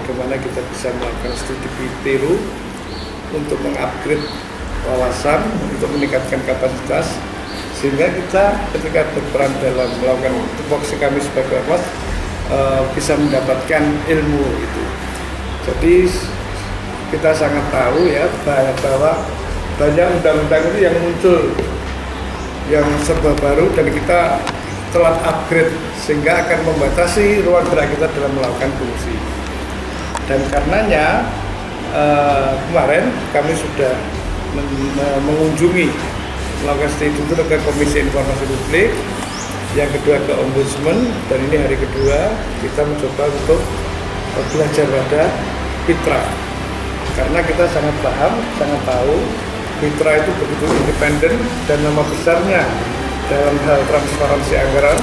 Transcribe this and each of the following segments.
bagaimana kita bisa melakukan studi tiru untuk mengupgrade wawasan, untuk meningkatkan kapasitas, sehingga kita ketika berperan dalam melakukan tupoksi kami sebagai ormas bisa mendapatkan ilmu itu. Jadi kita sangat tahu ya bahwa banyak undang-undang itu yang muncul yang serba baru dan kita telah upgrade sehingga akan membatasi ruang gerak kita dalam melakukan fungsi. Dan karenanya kemarin kami sudah mengunjungi melakukan studi itu ke Komisi Informasi Publik, yang kedua ke Ombudsman, dan ini hari kedua kita mencoba untuk belajar pada Fitra, karena kita sangat paham, sangat tahu Fitra itu begitu independen dan nama besarnya dalam hal transparansi anggaran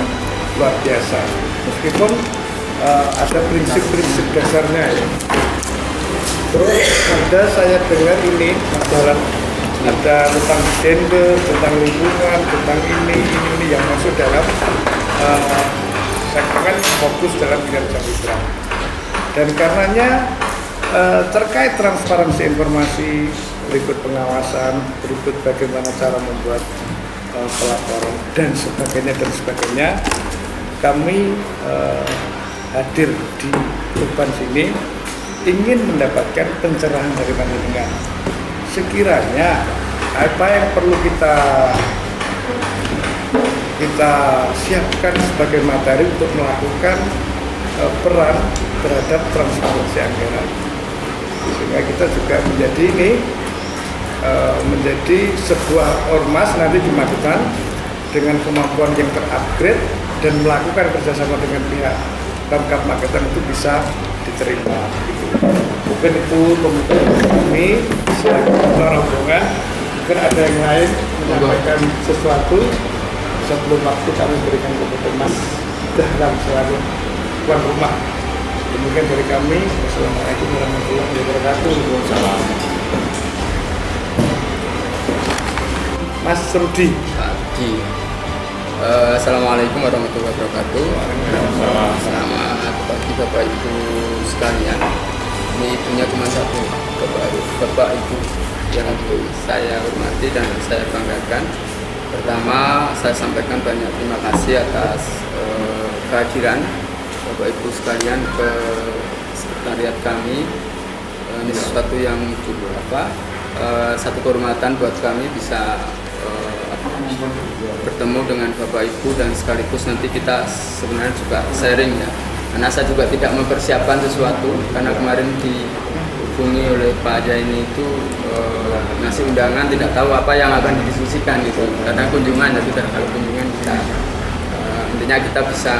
luar biasa. Meskipun ada prinsip-prinsip dasarnya ya. Terus ada saya dengar ini masalah ada tentang gender, tentang lingkungan, tentang ini yang masuk dalam sektor kan fokus dalam kinerja Fitra. Dan karenanya terkait transparansi informasi, berikut pengawasan, berikut bagaimana cara membuat pelaporan dan sebagainya, kami hadir di depan sini ingin mendapatkan pencerahan dari panjenengan. Sekiranya apa yang perlu kita siapkan sebagai materi untuk melakukan peran terhadap transparansi anggaran, sehingga kita juga menjadi sebuah ormas nanti di Magetan dengan kemampuan yang terupgrade dan melakukan kerjasama dengan pihak Pemkab Magetan itu bisa diterima. Mungkin itu pemikiran kami selaku ketua rombongan. Mungkin ada yang lain menyampaikan sesuatu sebelum waktu kami berikan kepada Mas Dahlan selaku tuan rumah. Demikian dari kami. Wassalamualaikum warahmatullahi wabarakatuh. Waalaikumsalam. Mas Rudi. Assalamualaikum warahmatullahi wabarakatuh. Selamat pagi Bapak Ibu sekalian. Ini punya cuma satu, Bapak Ibu yang saya hormati dan saya banggakan. Pertama, saya sampaikan banyak terima kasih atas kehadiran Bapak Ibu sekalian ke sekretariat kami. Ini sesuatu yang satu kehormatan buat kami bisa bertemu dengan Bapak Ibu, dan sekaligus nanti kita sebenarnya juga sharing ya, karena saya juga tidak mempersiapkan sesuatu, karena kemarin dihubungi oleh Pak Jaini itu ngasih undangan, tidak tahu apa yang akan didiskusikan gitu, karena kunjungan ya sudah, kalau kunjungan kita intinya kita bisa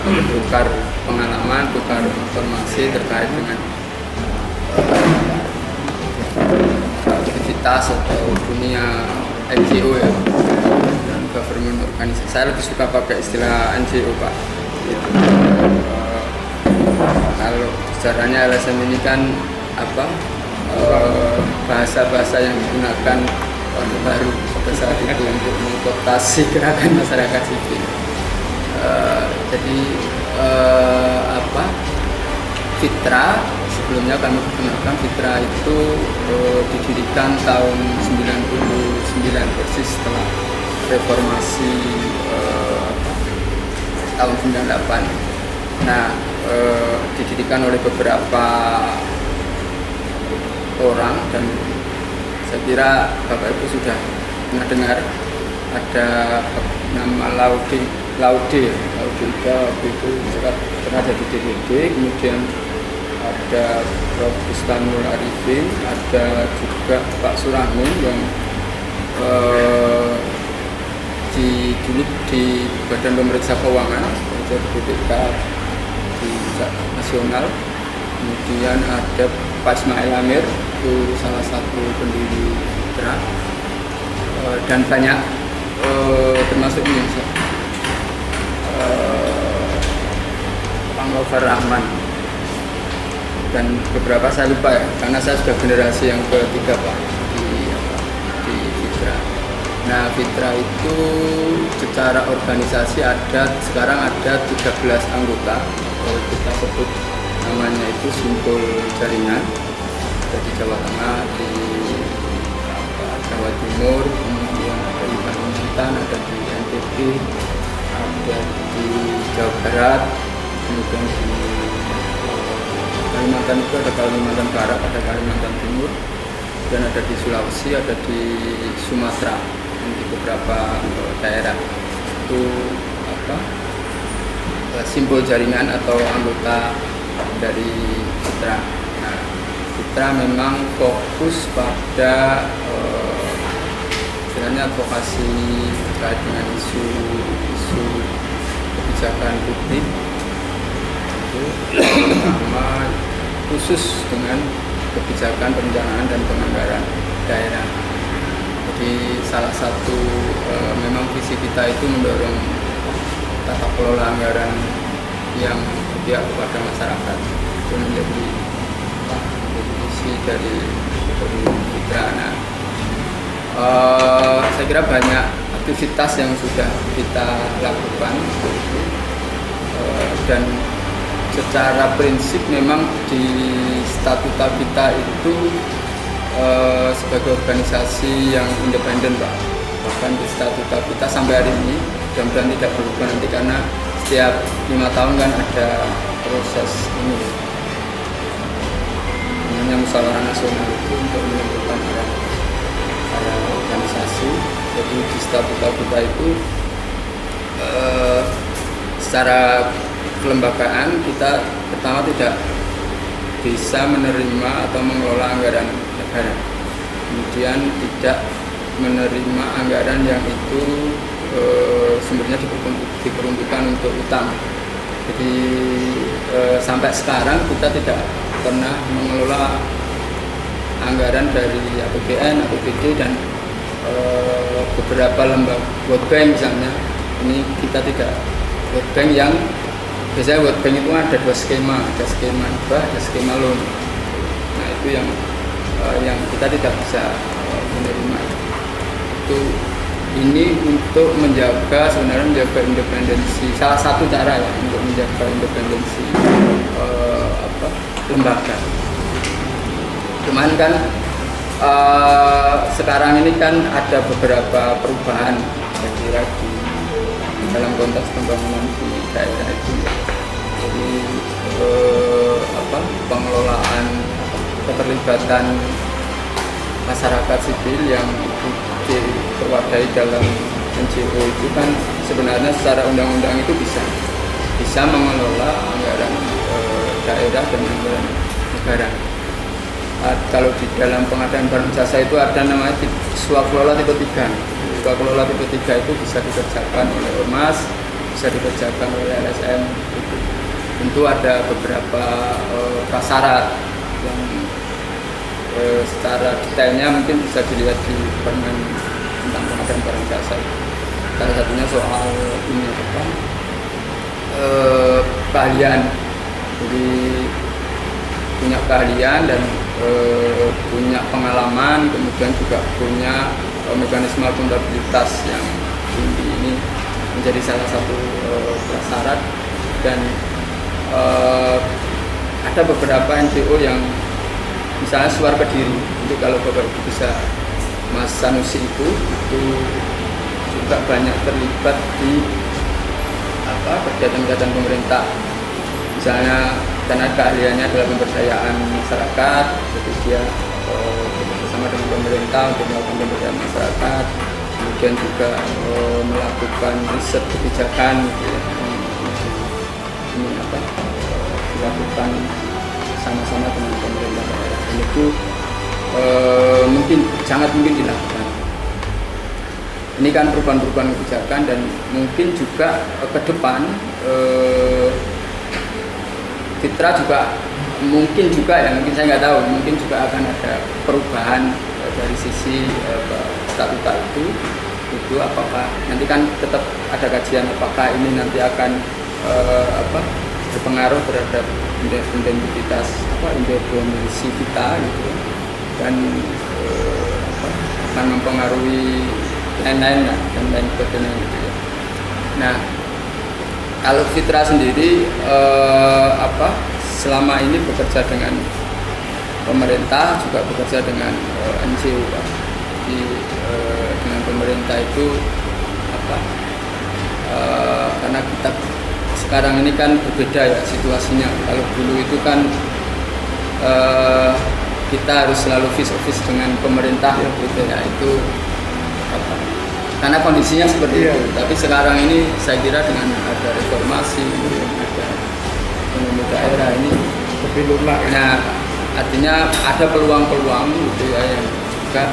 bertukar pengalaman, tukar informasi terkait dengan aktivitas atau dunia NGO ya, dan government organisasi. Saya lebih suka pakai istilah NGO Pak. Kalau bicaranya LSM ini kan bahasa-bahasa yang digunakan Orde Baru pada saat itu untuk mengkoptasi gerakan masyarakat sipil. Jadi Fitra, sebelumnya kami perkenalkan, Fitra itu didirikan tahun 99 persis setelah reformasi tahun 98. Nah, didirikan oleh beberapa orang, dan saya kira Bapak Ibu sudah pernah dengar ada nama Laude itu pernah jadi DPD, kemudian ada Prof. Istanul Arifin, ada juga Pak Suramin yang dulu di Badan Pemeriksa Keuangan, jadi BPK di nasional. Kemudian ada Pak Ismail Amir, itu salah satu pendiri Fitra, dan banyak termasuk ini Pak Gofar Rahman dan beberapa saya lupa ya, karena saya sudah generasi yang ketiga Pak di Fitra. Nah, Fitra itu secara organisasi sekarang ada 13 anggota, kita sebut namanya itu simpul jaringan. Ada di Jawa Tengah, di Jawa Timur, kemudian ada di Kalimantan, ada di NTB, ada di Jawa Barat, kemudian di Kalimantan itu ada Kalimantan Barat, ada Kalimantan Timur, dan ada di Sulawesi, ada di Sumatera, dan di beberapa daerah itu simpul jaringan atau anggota dari Fitra. Nah, Fitra memang fokus pada sebenarnya advokasi terkait dengan isu kebijakan publik, itu terutama khusus dengan kebijakan perencanaan dan penganggaran daerah. Jadi salah satu memang visi kita itu mendorong tata kelola anggaran yang berpihak kepada masyarakat, itu menjadi visi dari Fitra. Nah, saya kira banyak aktivitas yang sudah kita lakukan, dan secara prinsip memang di statuta kita itu sebagai organisasi yang independen, Pak. Bahkan di statuta kita sampai hari ini mudah-mudahan tidak berubah nanti, karena setiap 5 tahun kan ada proses ini namanya musyawarah nasional itu untuk menentukan arah organisasi. Jadi di statuta kita itu secara kelembagaan kita pertama tidak bisa menerima atau mengelola anggaran negara, kemudian tidak menerima anggaran yang itu sumbernya diperuntukkan untuk utang. Jadi sampai sekarang kita tidak pernah mengelola anggaran dari APBN, APBD, dan beberapa lembaga World Bank misalnya. Ini kita tidak. World Bank yang biasanya World Bank itu ada 2 skema, ada skema hibah, ada skema loan. Nah, itu yang kita tidak bisa menerima itu. Ini untuk sebenarnya menjaga independensi, salah satu cara ya untuk menjaga independensi lembaga. Cuman kan sekarang ini kan ada beberapa perubahan saya kira di dalam konteks pembangunan di daerah itu. Jadi pengelolaan keterlibatan masyarakat sipil yang terwadai dalam NGO itu kan sebenarnya secara undang-undang itu bisa mengelola anggaran daerah dan anggaran negara. Kalau di dalam pengadaan barang jasa itu ada namanya swakelola tipe 3. Swakelola tipe 3 itu bisa dikerjakan oleh Ormas, bisa dikerjakan oleh LSM. Tentu ada beberapa prasyarat yang secara detailnya mungkin bisa dilihat di permen tentang pengadaan barang jasa. Salah satunya soal ini keahlian. Jadi punya keahlian dan punya pengalaman, kemudian juga punya mekanisme akuntabilitas yang tinggi. Ini menjadi salah satu prasyarat, dan ada beberapa NGO yang misalnya Suara Kediri, itu kalau Bapak Ibu bisa, Mas Sanusi itu juga banyak terlibat di kegiatan-kegiatan pemerintah. Misalnya karena keahliannya adalah pemberdayaan masyarakat, jadi dia bersama dengan pemerintah untuk melakukan pemberdayaan masyarakat, kemudian juga melakukan riset kebijakan, dilakukan sama-sama dengan pemerintah daerah. Dan itu sangat mungkin dilakukan. Ini kan perubahan-perubahan kebijakan, dan mungkin juga ke depan Fitra juga mungkin saya nggak tahu, mungkin juga akan ada perubahan dari sisi statuta itu apakah nanti kan tetap ada kajian apakah ini nanti akan berpengaruh terhadap independensi kita gitu, dan akan mempengaruhi lain-lain dan lain sebagainya gitu ya. Nah, kalau Fitra sendiri selama ini bekerja dengan pemerintah, juga bekerja dengan NGO, Pak. Jadi dengan pemerintah itu apa? Karena kita sekarang ini kan berbeda ya situasinya. Kalau dulu itu kan kita harus selalu face to face dengan pemerintah gitu ya, itu apa? Karena kondisinya seperti itu. Tapi sekarang ini saya kira dengan ada reformasi, ada ekonomi daerah ini lebih lunak. nah, artinya ada peluang-peluang gitu ya yang juga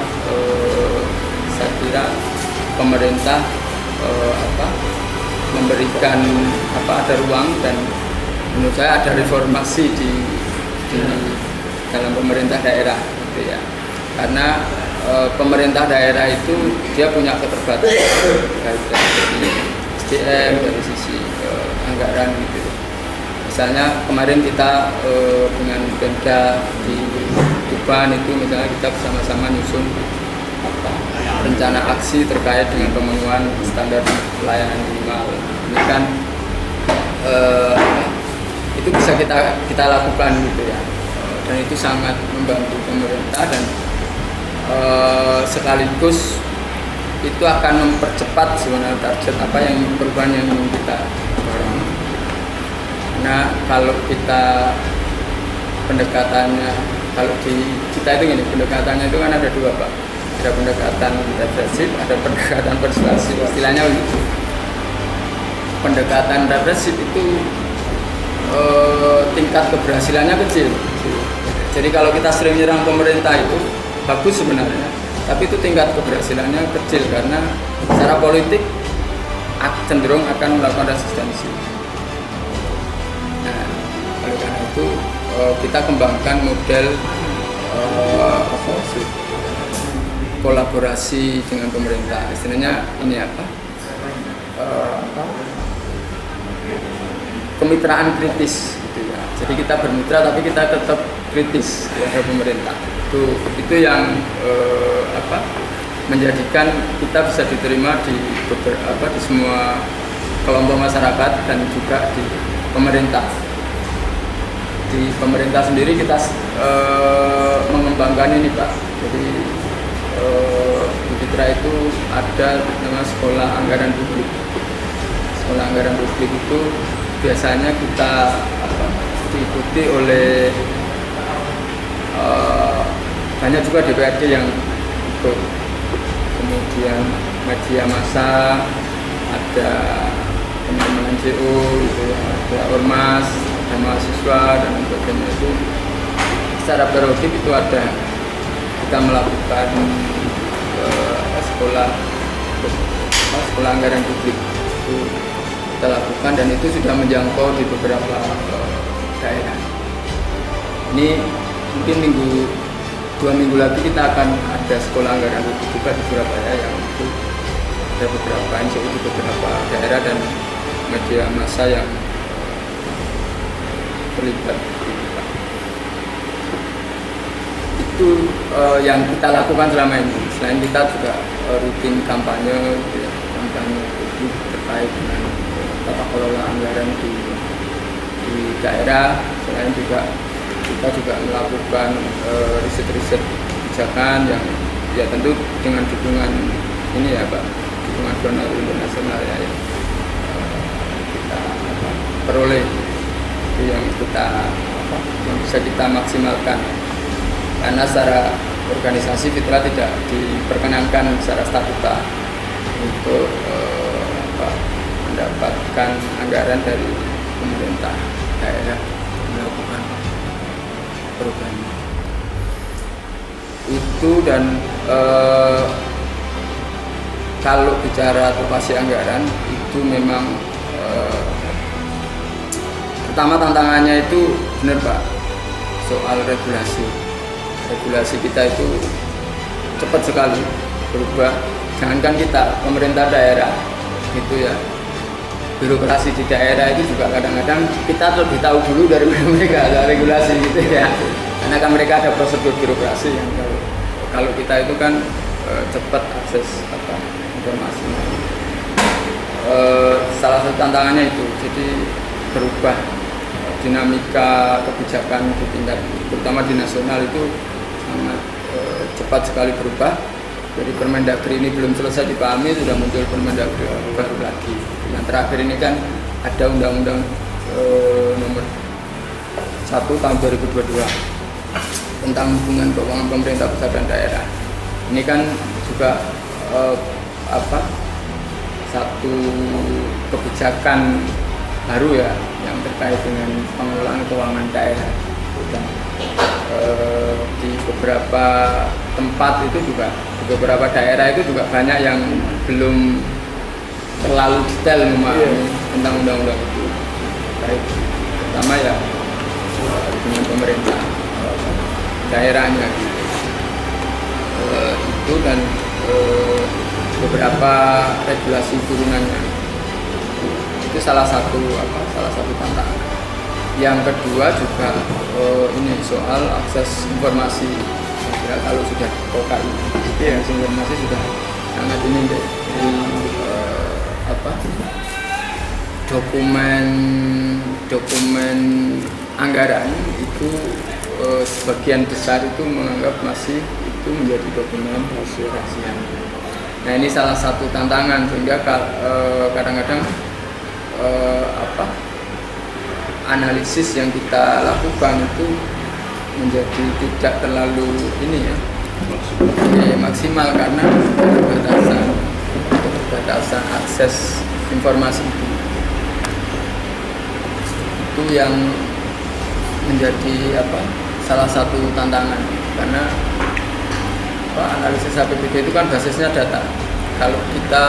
saya kira pemerintah memberikan ada ruang, dan menurut saya ada reformasi di dalam pemerintah daerah gitu ya. Karena pemerintah daerah itu dia punya keterbatasan dari sisi SDM, dari sisi anggaran gitu. Misalnya kemarin kita dengan Pemda di Tuban itu misalnya kita bersama-sama nyusun rencana aksi terkait dengan pemenuhan standar pelayanan minimal. Ini kan itu bisa kita lakukan gitu ya, dan itu sangat membantu pemerintah, dan sekaligus itu akan mempercepat sebenarnya target apa yang perubahan yang ingin kita dorong. Nah, kalau kita pendekatannya, kalau di kita itu gini, pendekatannya itu kan ada dua, Pak. Ada pendekatan represif, ada pendekatan persuasif. Istilahnya begitu. Pendekatan represif itu tingkat keberhasilannya kecil. Jadi kalau kita sering menyerang pemerintah itu bagus sebenarnya, tapi itu tingkat keberhasilannya kecil karena secara politik cenderung akan melakukan resistensi. Nah, oleh karena itu kita kembangkan model kolaborasi dengan pemerintah. Istilahnya ini apa? Kemitraan kritis gitu ya. Jadi kita bermitra tapi kita tetap kritis terhadap pemerintah. Itu yang menjadikan kita bisa diterima di di semua kelompok masyarakat dan juga di pemerintah. Di pemerintah sendiri kita mengembangkan ini, Pak. Jadi di Fitra itu ada namanya Sekolah Anggaran Publik. Sekolah Anggaran Publik itu biasanya kita diikuti oleh banyak juga DPRD yang ikut, kemudian media massa, ada teman-teman NGO, gitu, ada ormas, ada mahasiswa dan sebagainya. Itu secara periodik itu ada kita melakukan sekolah anggaran publik itu kita lakukan, dan itu sudah menjangkau di beberapa daerah. Ini mungkin 2 minggu lagi kita akan ada sekolah anggaran publik juga di Surabaya, yang itu ada beberapa NGO di beberapa daerah dan media massa yang terlibat. Itu yang kita lakukan selama ini. Selain kita juga rutin kampanye publik terkait dengan tata kelola anggaran di daerah. Selain juga kita juga melakukan riset-riset kebijakan yang ya tentu dengan dukungan ini ya, Pak, dukungan donor internasional ya, yang kita peroleh, itu yang yang bisa kita maksimalkan. Karena secara organisasi Fitra tidak diperkenankan secara statuta untuk mendapatkan anggaran dari pemerintah daerah melakukan program itu. Dan kalau bicara alokasi anggaran itu memang pertama tantangannya itu benar, Pak, soal regulasi kita itu cepat sekali berubah. Jangankan kita, pemerintah daerah gitu ya, birokrasi di daerah itu juga kadang-kadang kita lebih tahu dulu dari mereka ada regulasi gitu ya, karena kan mereka ada prosedur birokrasi yang kalau kita itu kan cepat akses informasi. Salah satu tantangannya itu, jadi berubah dinamika kebijakan di tingkat terutama di nasional itu sangat cepat sekali berubah. Jadi Permendagri ini belum selesai dipahami sudah muncul Permendagri baru lagi. Yang terakhir ini kan ada Undang-Undang nomor 1 tahun 2022 tentang hubungan keuangan pemerintah pusat dan daerah. Ini kan juga satu kebijakan baru ya yang terkait dengan pengelolaan keuangan daerah. Dan di beberapa tempat itu juga di beberapa daerah itu juga banyak yang belum terlalu detail memahami tentang undang-undang itu, baik pertama ya dengan pemerintah daerahnya gitu. Itu dan beberapa regulasi turunannya itu salah satu tantangan. Yang kedua juga ini soal akses informasi. Kira kalau sudah KOKI, informasi sudah sangat ini dokumen anggaran itu sebagian besar itu menganggap masih itu menjadi dokumen rahasia. Nah ini salah satu tantangan sehingga kadang-kadang analisis yang kita lakukan itu menjadi tidak terlalu maksimal karena keterbatasan akses informasi itu yang menjadi salah satu tantangan karena analisis APBD itu kan basisnya data. Kalau kita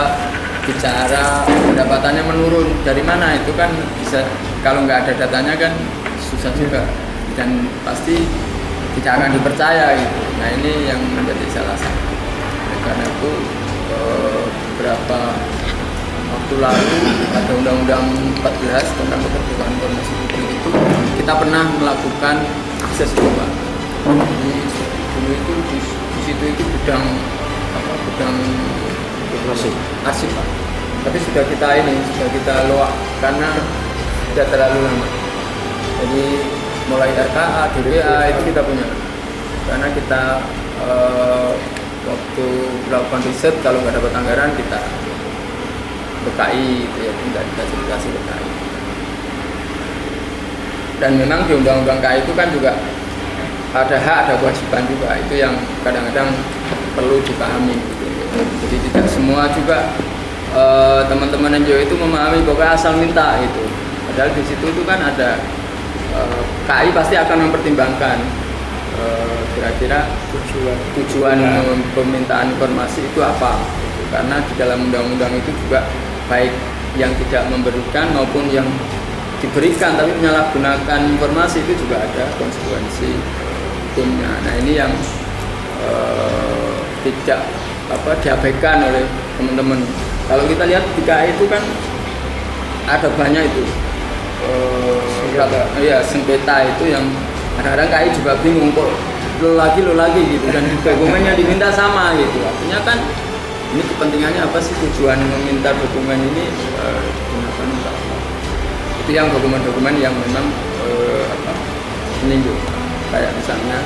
bicara pendapatannya menurun dari mana itu kan bisa, kalau nggak ada datanya kan susah juga dan pasti tidak akan dipercaya gitu. Nah ini yang menjadi salah satu. Karena itu beberapa waktu lalu ada Undang-Undang 14 tentang keterbukaan informasi publik itu kita pernah melakukan akses coba. Jadi dulu itu di situ itu gudang arsip Pak. Tapi sudah kita loak karena tidak terlalu lama. Jadi mulai RKA, DWA itu kita punya. Karena kita waktu melakukan riset kalau nggak dapat anggaran kita BKI itu ya, tidak difasilitasi BKI. Dan memang di Undang-Undang KI itu kan juga ada hak, ada kewajiban juga, itu yang kadang-kadang perlu dipahami gitu. Jadi tidak semua juga teman-teman NGO itu memahami pokoknya asal minta itu. Padahal di situ itu kan ada KI pasti akan mempertimbangkan kira-kira tujuan permintaan informasi itu apa gitu. Karena di dalam undang-undang itu juga baik yang tidak memberikan maupun yang diberikan tapi menyalahgunakan informasi itu juga ada konsekuensi hukumnya. Nah ini yang tidak diabaikan oleh teman-teman. Kalau kita lihat di KI itu kan ada banyak itu sengketa itu yang kadang-kadang KI juga bingung kok lo lagi gitu dan dokumennya diminta sama gitu. Artinya kan ini kepentingannya apa sih, tujuan meminta dokumen ini digunakan untuk apa? Itu yang dokumen-dokumen yang memang menyinggung. Kayak misalnya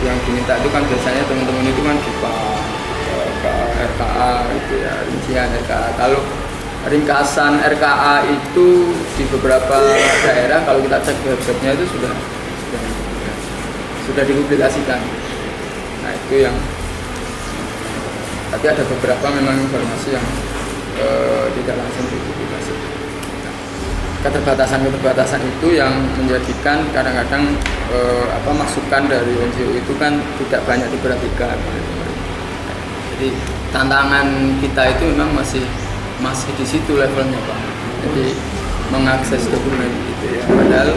yang diminta itu kan biasanya teman-teman itu kan DIPA, RKA itu ya, rincian RKA. Kalau ringkasan RKA itu di beberapa daerah kalau kita cek websitenya itu sudah dipublikasikan. Nah itu yang, tapi ada beberapa memang informasi yang tidak langsung dipublikasi. Nah, keterbatasan itu yang menjadikan kadang-kadang masukan dari NGO itu kan tidak banyak diperhatikan. Jadi tantangan kita itu memang masih di situ levelnya Pak. Jadi mengakses dokumen gitu ya. Padahal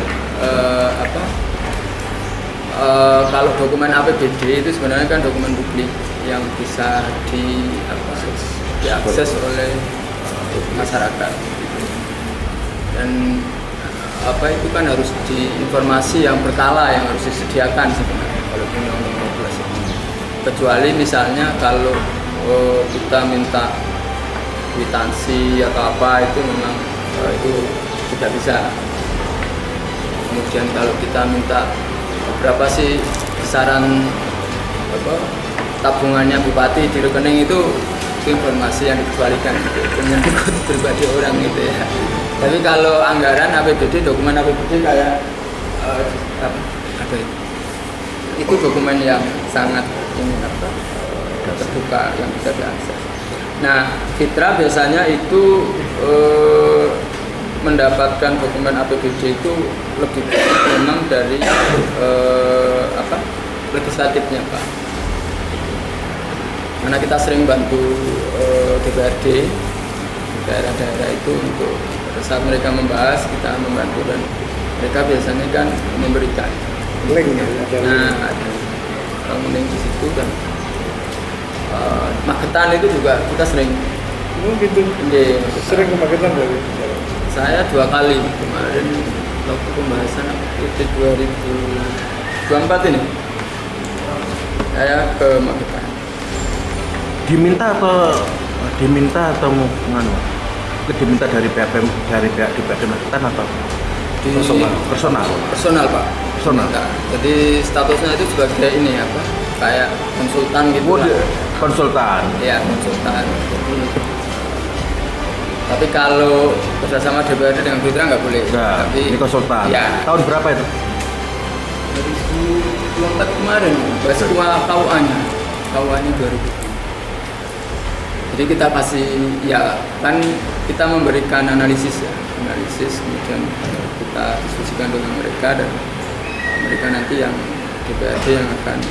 kalau dokumen APBD itu sebenarnya kan dokumen publik yang bisa diakses oleh masyarakat. Dan itu kan harus informasi yang berkala yang harus disediakan sebenarnya kalau Undang-Undang 12 ini. Kecuali misalnya kalau kita minta kwitansi atau apa itu memang itu tidak bisa. Kemudian kalau kita minta berapa sih besaran tabungannya bupati di rekening itu informasi yang dikembalikan gitu, menyangkut pribadi orang gitu ya. Tapi kalau anggaran APBD, dokumen APBD kayak apa itu dokumen yang sangat terbuka yang bisa diakses. Nah, Fitra biasanya itu mendapatkan dokumen APBD itu lebih banyak memang dari legislatifnya, Pak. Karena kita sering bantu DPRD di daerah-daerah itu untuk saat mereka membahas, kita membantu dan mereka biasanya kan memberikan link ya. Nah, ada link di situ dan Magetan itu juga kita sering. Oh gitu. Iya, Sering ke Magetan berarti? Saya 2 kali kemarin waktu pembahasan itu 2024 ini saya ke Magetan. Diminta atau nganu? Diminta dari pihak DPRD Magetan atau personal Pak? Personal. Nah, jadi statusnya itu sebagai ini kayak konsultan gitu. Konsultan. Iya, konsultan. Tapi kalau bersama DPRD dengan Fitra nggak boleh. Nah, tapi ini konsultan. Ya. Tahun berapa itu? 2024 kemarin, bahas KUA-nya 2000. Jadi kita pasti ya kan kita memberikan analisis kemudian kita diskusikan dengan mereka dan mereka nanti yang DPRD yang akan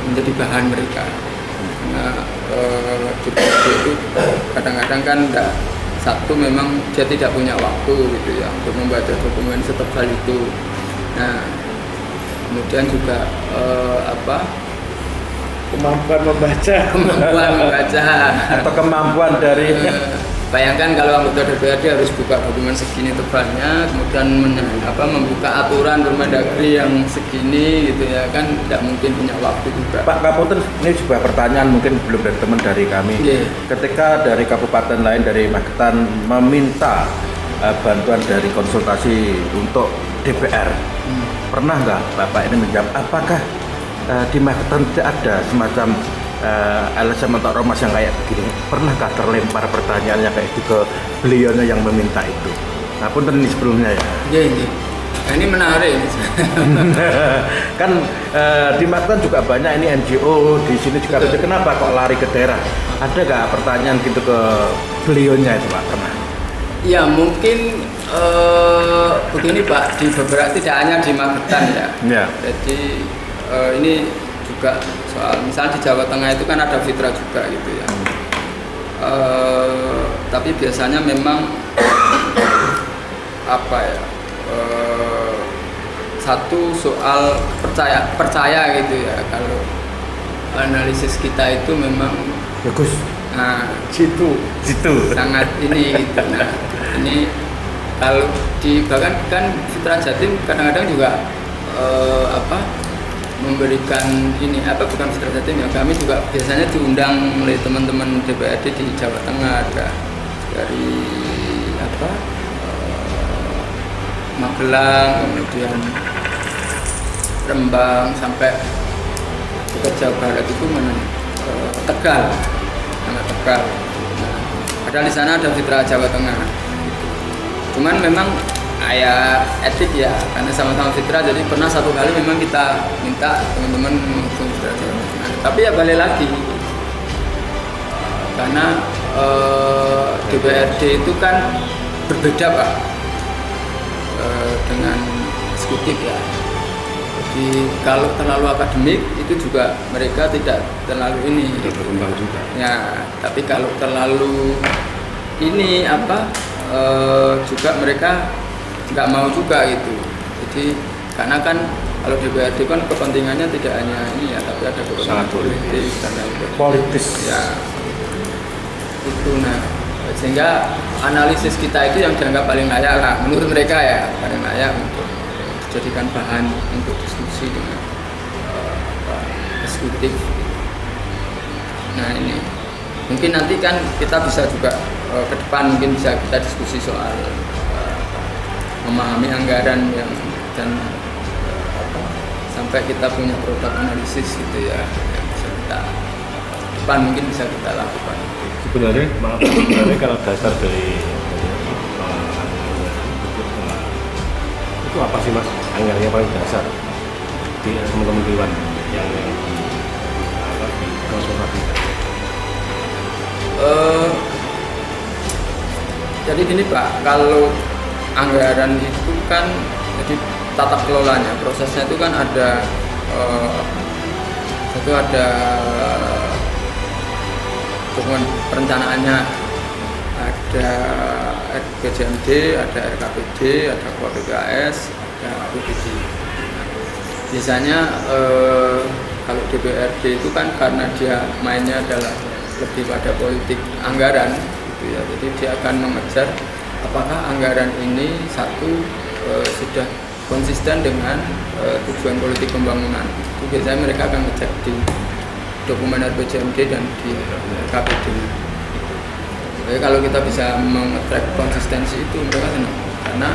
menjadi bahan mereka. Karena DPRD itu kadang-kadang kan memang dia tidak punya waktu gitu ya untuk membaca dokumen setebal itu. Nah, kemudian juga Kemampuan membaca Atau kemampuan dari bayangkan kalau anggota DPRD harus buka dokumen segini tebalnya, kemudian membuka aturan Permendagri yang segini gitu ya kan tidak mungkin punya waktu juga. Pak Kapolter, ini sebuah pertanyaan mungkin belum dari teman dari kami. Yeah. Ketika dari kabupaten lain dari Magetan meminta bantuan dari konsultasi untuk DPR, pernah nggak Bapak ini menjawab apakah di Magetan tidak ada semacam LSM atau Romas yang kayak begini? Pernahkah terlempar pertanyaannya kayak itu ke beliaunya yang meminta itu? Nah, punten ini sebelumnya ya. Iya. Nah, ini menarik. Kan di Magetan juga banyak ini NGO, di sini juga ada. Kenapa kok lari ke daerah? Ada nggak pertanyaan gitu ke beliaunya itu Pak? Pernah? Ya mungkin begini Pak, di beberapa tidak hanya di Magetan ya. Ya. Jadi ini juga soal misalnya di Jawa Tengah itu kan ada Fitra juga gitu ya. Tapi biasanya memang satu soal percaya gitu ya, kalau analisis kita itu memang Bagus. nah situ. sangat ini gitu. Nah ini kalau bahkan kan Fitra Jatim kadang-kadang juga memberikan ini bukan Fitra Jatim ya, kami juga biasanya diundang oleh teman-teman DPRD di Jawa Tengah, ada dari Magelang, kemudian Rembang sampai ke Jawa Barat itu Tegal, sangat Tegal. Nah, padahal di sana ada Fitra Jawa Tengah. Cuman memang etik ya, karena sama-sama Fitra, jadi pernah satu kali memang kita minta teman-teman mengusung Fitra Jawa Tengah. Tapi ya balik lagi, karena DPRD itu kan berbeda Pak dengan eksekutif ya. Jadi kalau terlalu akademik itu juga mereka tidak terlalu ini. Tidak berkembang juga. Ya, tapi kalau terlalu ini juga mereka nggak mau juga gitu. Jadi karena kan kalau DPRD kan kepentingannya tidak hanya ini ya, tapi ada kepentingan politis dan lain-lain. Politis. Ya, itu nah sehingga analisis kita itu yang dianggap paling layak lah menurut mereka ya, paling layak untuk dijadikan bahan untuk diskusi dengan eksekutif. Nah ini mungkin nanti kan kita bisa juga ke depan mungkin bisa kita diskusi soal memahami anggaran dan sampai kita punya produk analisis gitu ya, yang bisa kita depan mungkin bisa kita lakukan. Sebenarnya kalau dasar dari itu apa sih Mas, anggarannya paling dasar di teman-teman dewan yang konsultasi? Jadi gini Pak, kalau anggaran itu kan jadi tata kelolanya, prosesnya itu kan ada dokumen perencanaannya, ada RPJMD, ada RKPD, ada KPKS, ada APBD. Biasanya kalau DPRD itu kan karena dia mainnya adalah lebih pada politik anggaran gitu ya, jadi dia akan mengejar apakah anggaran ini sudah konsisten dengan tujuan politik pembangunan. Itu biasanya mereka akan ngecek di dokumen RPJMD dan di KPD. Jadi kalau kita bisa meng-track konsistensi itu mereka senang, karena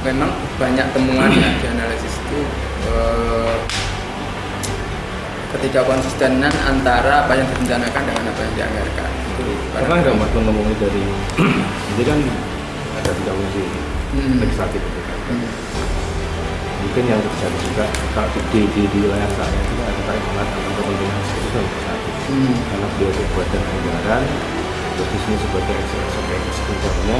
memang banyak temuan ya di analisis itu ketidakkonsistenan antara apa yang direncanakan dengan apa yang dianggarkan. Itu pernah nggak Mas menemui dari ini kan ada tiga fungsi legislatif itu kan. Mungkin yang terjadi juga kalau di wilayah saya juga ada tarik menarik antara kepentingan itu dan legislatif. Karena beliau itu badan anggaran, posisinya sebagai eksekutornya,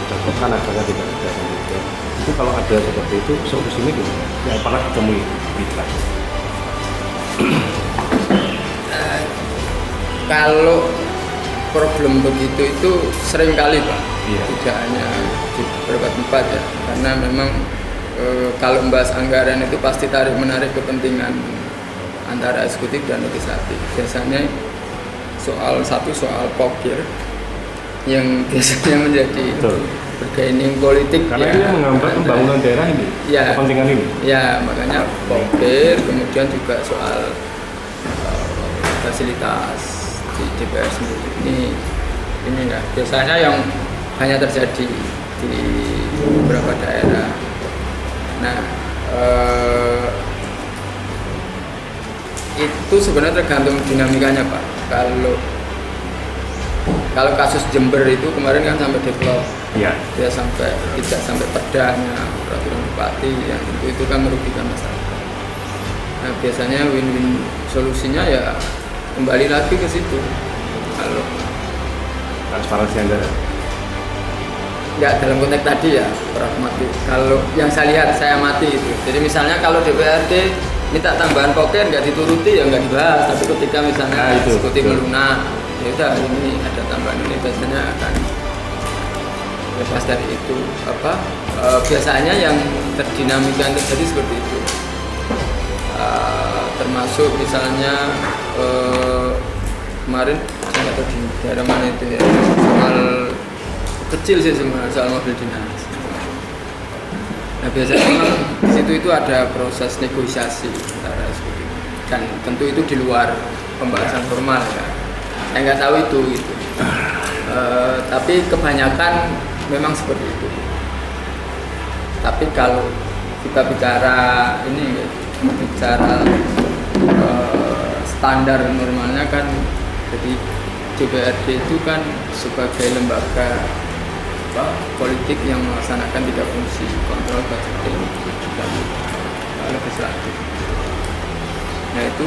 cocokkan asalnya tidak ada sendiri. Itu kalau ada seperti itu, solusinya gimana? Yang pernah ditemui kita. Kalau problem begitu itu sering kali Pak, Iya. tidak hanya di beberapa tempat ya, karena memang kalau membahas anggaran itu pasti tarik menarik kepentingan antara eksekutif dan legislatif. Biasanya soal pokir yang biasanya menjadi bergaining politik. Karena ya, dia menghambat pembangunan daerah ini, ya, kepentingan ini. Ya, makanya pokir, kemudian juga soal fasilitas di DPR sendiri. Ini ya biasanya yang hanya terjadi di beberapa daerah. Nah, itu sebenarnya tergantung dinamikanya Pak. Kalau kasus Jember itu kemarin kan sampai deadlock, Iya. dia tidak sampai perdanya peraturan bupati, yang itu kan merugikan masyarakat. Nah, biasanya win-win solusinya ya kembali lagi ke situ. Kalau Transparansi anggaran. nggak dalam konteks tadi ya pragmatis. Kalau yang saya lihat, saya amati itu. Jadi misalnya kalau DPRD minta tambahan pokir nggak dituruti ya nggak dibahas. Tapi ketika misalnya eksekutif melunak, ya udah ini ada tambahan ini, biasanya akan lepas dari itu. Biasanya yang terdinamika yang terjadi seperti itu. Termasuk misalnya kemarin saya nggak tahu di daerah mana itu ya, soal kecil sih sebenarnya, soal mobil dinas. Nah biasanya memang di situ itu ada proses negosiasi antara eksekutif, dan tentu itu di luar pembahasan formal ya. Saya nggak tahu itu. Tapi kebanyakan memang seperti itu. Tapi kalau kita bicara standar normalnya kan, jadi DPRD itu kan sebagai lembaga politik yang melaksanakan tiga fungsi: kontrol, budgeting, dan legislatif. Nah itu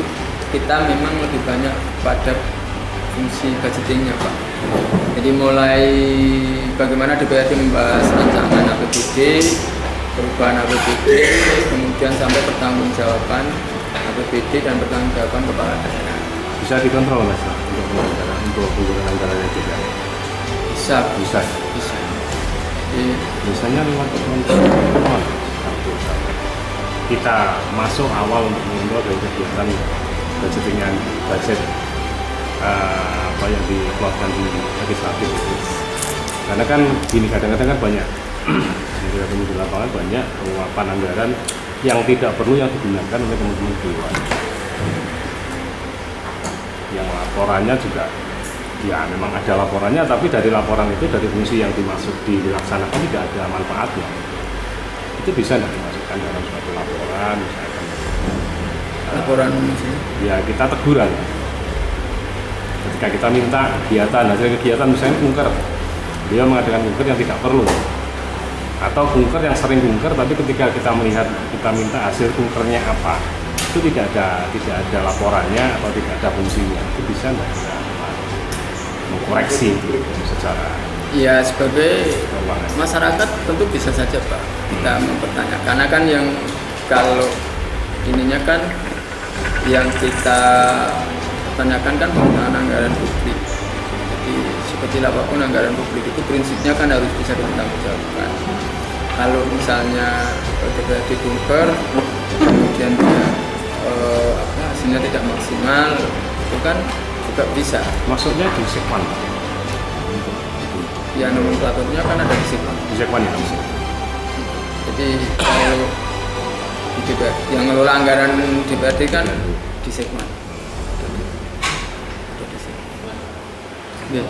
kita memang lebih banyak pada fungsi budgetingnya Pak. Jadi mulai bagaimana DPRD membahas rancangan APBD, perubahan APBD, kemudian sampai pertanggungjawaban APBD dan pertanggungjawaban kepala daerah. Bisa dikontrol Mas untuk penggunaan anggarannya juga. Bisa. Misalnya lewat kontrol. Kita masuk awal untuk mengontrol dari kegiatan budget apa yang dikeluarkan di legislatif itu. Karena kan gini, kadang-kadang kan banyak di lapangan banyak penguapan anggaran yang tidak perlu yang digunakan oleh teman-teman dewan. Yang laporannya juga ya memang ada laporannya, tapi dari laporan itu, dari fungsi yang dilaksanakan tidak ada manfaatnya. Itu bisa nggak dimasukkan dalam suatu laporan, misalkan Laporan ya kita teguran ketika kita minta kegiatan, hasil kegiatan misalnya kunker, dia mengadakan kunker yang tidak perlu, atau kunker yang sering kunker tapi ketika kita melihat, kita minta hasil kunkernya apa, itu tidak ada laporannya atau tidak ada fungsinya, itu bisa nggak kita mengkoreksi secara ya sebagai keuangan. masyarakat tentu bisa saja Pak kita mempertanyakan, karena kan yang kalau ininya kan yang kita tanyakan kan penggunaan anggaran publik. Jadi seperti apapun anggaran publik itu prinsipnya kan harus bisa dipertanggungjawabkan. Kalau misalnya terjadi kunker kemudian dia hasilnya tidak maksimal, itu kan juga bisa. Maksudnya di sekwan, Ya nomenklaturnya kan ada di situ. di sekwan ya. Jadi kalau di DPR, yang ngelola anggaran DPRD kan di Sekman. Ada di Sekman. Ya.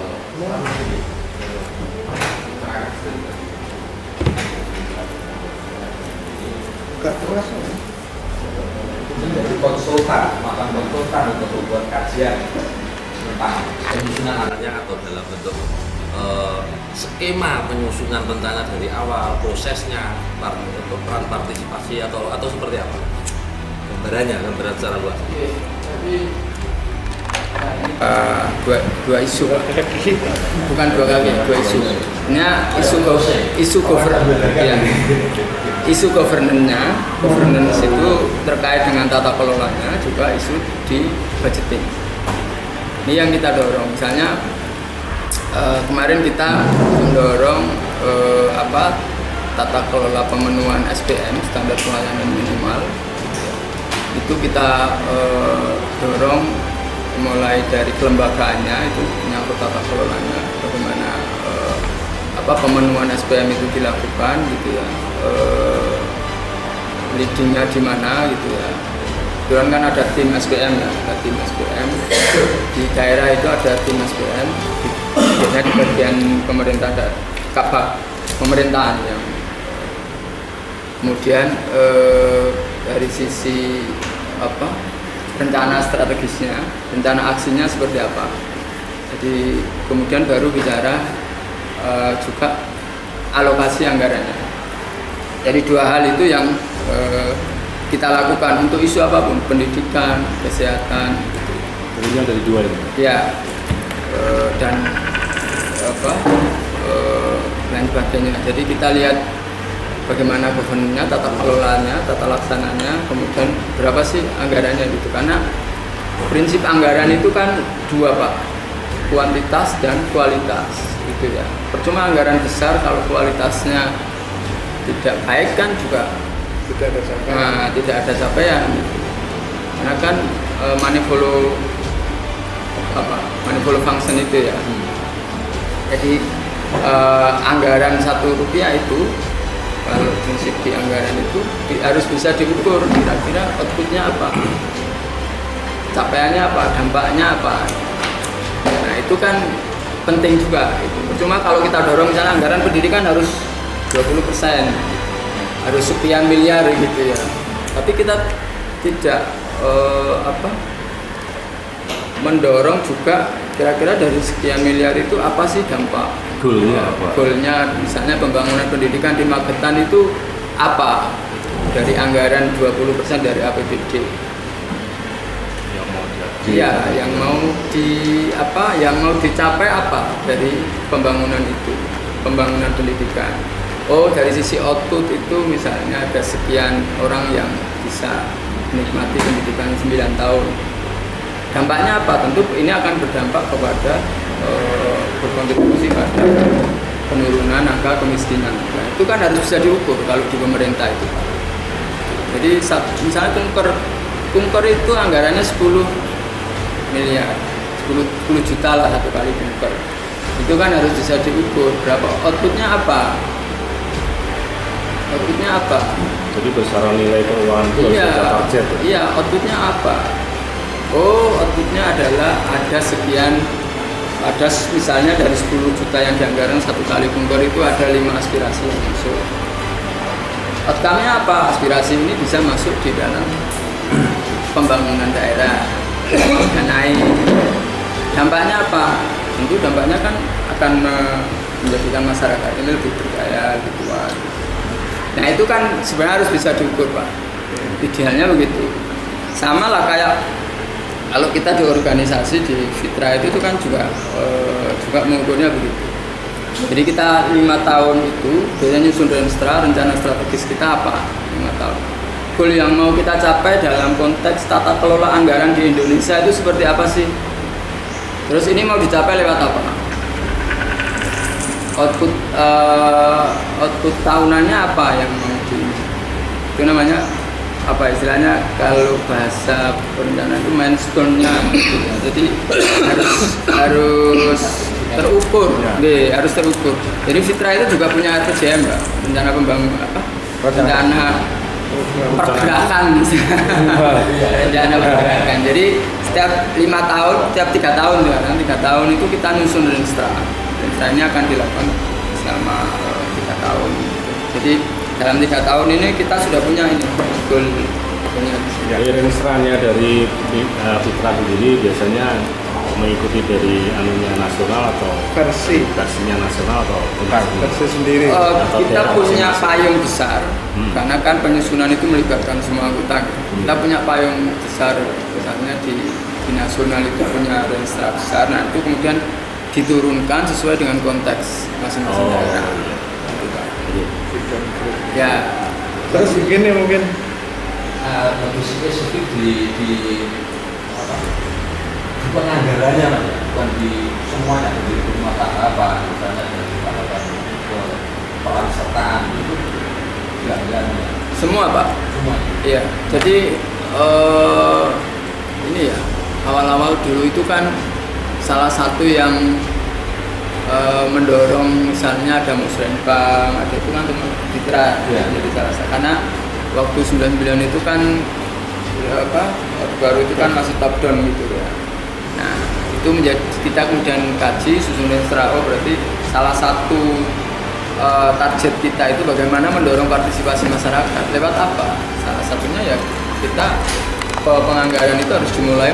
Gak terasa. Menjadi konsultan, makan konsultan untuk membuat kajian tentang penyusunan anggarannya atau dalam bentuk skema penyusunan rencana dari awal, prosesnya, untuk peran partisipasi atau seperti apa? Gambaran secara luas. Dua isu, bukan dua kali, dua isu. Ini isu governance itu terkait dengan tata kelolanya, juga isu di budgeting. Ini yang kita dorong. Misalnya kemarin kita mendorong tata kelola pemenuhan SPM, standar pelayanan minimal. Itu kita dorong mulai dari kelembagaannya, itu menyangkut tata kelolanya, bagaimana pemenuhan SPM itu dilakukan gitu ya, leadingnya di mana gitu ya. Kebetulan kan ada tim SPM ya, ada tim SPM di daerah itu, ada tim SPM biasanya di bagian pemerintah pemerintahan yang kemudian dari sisi rencana strategisnya, rencana aksinya seperti apa. Jadi kemudian baru bicara juga alokasi anggarannya. Jadi dua hal itu yang kita lakukan untuk isu apapun, pendidikan, kesehatan. Kemudian dari dua ini. Ya, dan lain sebagainya. Jadi kita lihat bagaimana governance-nya, tata kelolanya, tata laksananya, kemudian berapa sih anggarannya gitu. Karena prinsip anggaran itu kan dua Pak, kuantitas dan kualitas gitu ya. Percuma anggaran besar kalau kualitasnya tidak baik kan juga tidak ada capaian. Karena kan manifold function itu ya. Jadi anggaran Rp1 itu kalau prinsip di anggaran itu harus bisa diukur kira-kira outputnya apa, capaiannya apa, dampaknya apa. Nah itu kan penting juga. Cuma kalau kita dorong misalnya anggaran pendidikan harus 20%, harus sekian miliar gitu ya. Tapi kita tidak mendorong juga kira-kira dari sekian miliar itu apa sih dampak Goalnya apa? goalnya, misalnya pembangunan pendidikan di Magetan itu apa dari anggaran 20% dari APBD. Iya, yang mau dicapai apa dari pembangunan itu, pembangunan pendidikan. Oh, dari sisi output itu misalnya ada sekian orang yang bisa menikmati pendidikan 9 tahun. Dampaknya apa? Tentu ini akan berdampak kepada berkontribusi pada penurunan angka kemiskinan. Nah, itu kan harus bisa diukur kalau di pemerintah itu. Jadi misalnya kunker itu anggarannya 10 miliar, 10 juta lah satu kali kunker. Itu kan harus bisa diukur berapa outputnya apa. Outputnya apa? Jadi besaran nilai keuangan itu harus ada target. Iya, outputnya apa? Oh, outputnya adalah ada sekian ada misalnya dari 10 juta yang dianggarkan satu kali kumpul itu ada 5 aspirasi yang masuk. Outcome-nya apa? Aspirasi ini bisa masuk di dalam pembangunan daerah, danai. Dampaknya apa? Tentu dampaknya kan akan menjadikan masyarakat ini lebih berdaya, lebih kuat. Nah itu kan sebenarnya harus bisa diukur Pak. Idealnya begitu. Sama lah kayak kalau kita di organisasi di Fitra itu kan juga mengukurnya begitu. Jadi kita 5 tahun itu biasanya nyusun rencana strategis kita apa 5 tahun. Goal yang mau kita capai dalam konteks tata kelola anggaran di Indonesia itu seperti apa sih? Terus ini mau dicapai lewat apa? Output tahunannya apa yang mau itu namanya apa istilahnya kalau bahasa perencanaan itu milestone-nya gitu ya. Jadi harus terukur, harus terukur. Jadi Fitra itu juga punya RPJM, Mbak, rencana pembangunan rencana pergerakan, rencana pergerakan. Jadi setiap 5 tahun, setiap 3 tahun ya, kan 3 tahun itu kita nyusun Renstra. Renstra ini akan dilakukan selama 3 tahun. Jadi dalam 3 tahun ini kita sudah punya ini goal. Jadi Renstra-nya dari Fitra sendiri biasanya mengikuti dari anunya nasional atau versinya nasional atau versi sendiri. Kita punya payung besar karena kan penyusunan itu melibatkan semua anggota. Kita punya payung besar, misalnya di nasional itu punya Renstra besar. Nah itu kemudian diturunkan sesuai dengan konteks masing-masing daerah. Ya. Terus begini mungkin lebih spesifik di penganggarannya Mas, bukan di semuanya, di rumah tahapan misalnya dari tahapan ke peran sertaan itu anggarannya Semua Pak. semua. Iya. Jadi ini ya awal-awal dulu itu kan salah satu yang mendorong misalnya ada musrenbang, ada itu kan teman Fitra jadi salah satu karena waktu 99 itu kan baru itu kan masih top down gitu ya. Nah itu menjadi kita kemudian kaji susun Renstra, berarti salah satu target kita itu bagaimana mendorong partisipasi masyarakat lewat apa? Salah satunya ya kita penganggaran itu harus dimulai